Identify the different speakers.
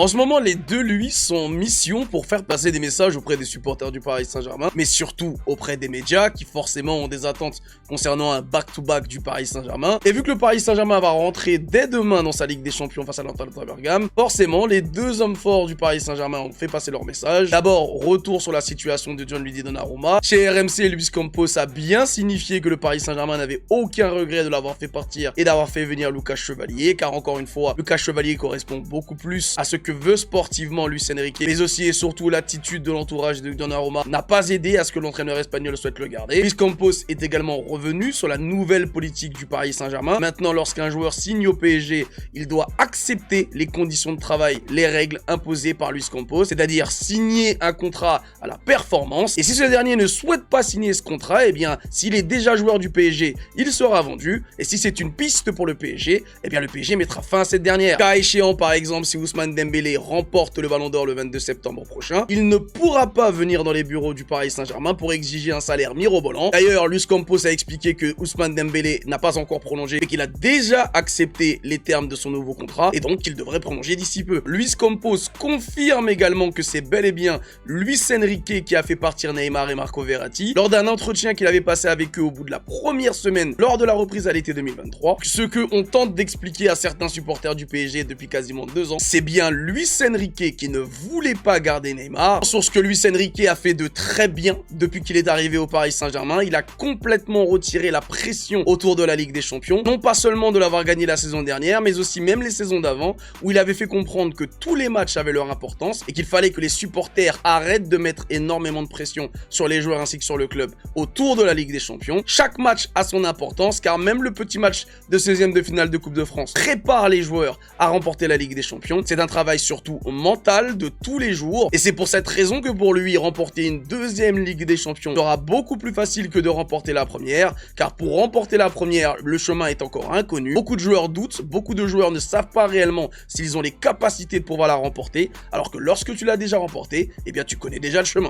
Speaker 1: En ce moment, les deux lui sont en mission pour faire passer des messages auprès des supporters du Paris Saint-Germain, mais surtout auprès des médias qui forcément ont des attentes concernant un back-to-back du Paris Saint-Germain. Et vu que le Paris Saint-Germain va rentrer dès demain dans sa Ligue des Champions face à l'Atalanta Bergame, forcément les deux hommes forts du Paris Saint-Germain ont fait passer leur message. D'abord, retour sur la situation de Gianluigi Donnarumma. Chez RMC, Luis Campos a bien signifié que le Paris Saint-Germain n'avait aucun regret de l'avoir fait partir et d'avoir fait venir Lucas Chevalier, car encore une fois, Lucas Chevalier correspond beaucoup plus à ce que veut sportivement Luis Enrique, mais aussi et surtout l'attitude de l'entourage de Donnarumma n'a pas aidé à ce que l'entraîneur espagnol souhaite le garder. Luis Campos est également revenu sur la nouvelle politique du Paris Saint-Germain. Maintenant, lorsqu'un joueur signe au PSG, il doit accepter les conditions de travail, les règles imposées par Luis Campos, c'est-à-dire signer un contrat à la performance. Et si ce dernier ne souhaite pas signer ce contrat, eh bien, s'il est déjà joueur du PSG, il sera vendu. Et si c'est une piste pour le PSG, eh bien, le PSG mettra fin à cette dernière. Cas échéant, par exemple, si Ousmane Dembélé remporte le Ballon d'Or le 22 septembre prochain, il ne pourra pas venir dans les bureaux du Paris Saint-Germain pour exiger un salaire mirobolant. D'ailleurs, Luis Campos a expliqué que Ousmane Dembélé n'a pas encore prolongé et qu'il a déjà accepté les termes de son nouveau contrat et donc qu'il devrait prolonger d'ici peu. Luis Campos confirme également que c'est bel et bien Luis Enrique qui a fait partir Neymar et Marco Verratti lors d'un entretien qu'il avait passé avec eux au bout de la première semaine lors de la reprise à l'été 2023. Ce que on tente d'expliquer à certains supporters du PSG depuis quasiment 2 ans, c'est bien Luis Enrique qui ne voulait pas garder Neymar. Sur ce que Luis Enrique a fait de très bien depuis qu'il est arrivé au Paris Saint-Germain, il a complètement retiré la pression autour de la Ligue des Champions, non pas seulement de l'avoir gagné la saison dernière, mais aussi même les saisons d'avant, où il avait fait comprendre que tous les matchs avaient leur importance et qu'il fallait que les supporters arrêtent de mettre énormément de pression sur les joueurs ainsi que sur le club autour de la Ligue des Champions. Chaque match a son importance, car même le petit match de 16e de finale de Coupe de France prépare les joueurs à remporter la Ligue des Champions. C'est un travail surtout mental de tous les jours, et c'est pour cette raison que pour lui, remporter une deuxième Ligue des Champions sera beaucoup plus facile que de remporter la première, car pour remporter la première, le chemin est encore inconnu. Beaucoup de joueurs doutent, beaucoup de joueurs ne savent pas réellement s'ils ont les capacités de pouvoir la remporter, alors que lorsque tu l'as déjà remportée, eh bien tu connais déjà le chemin.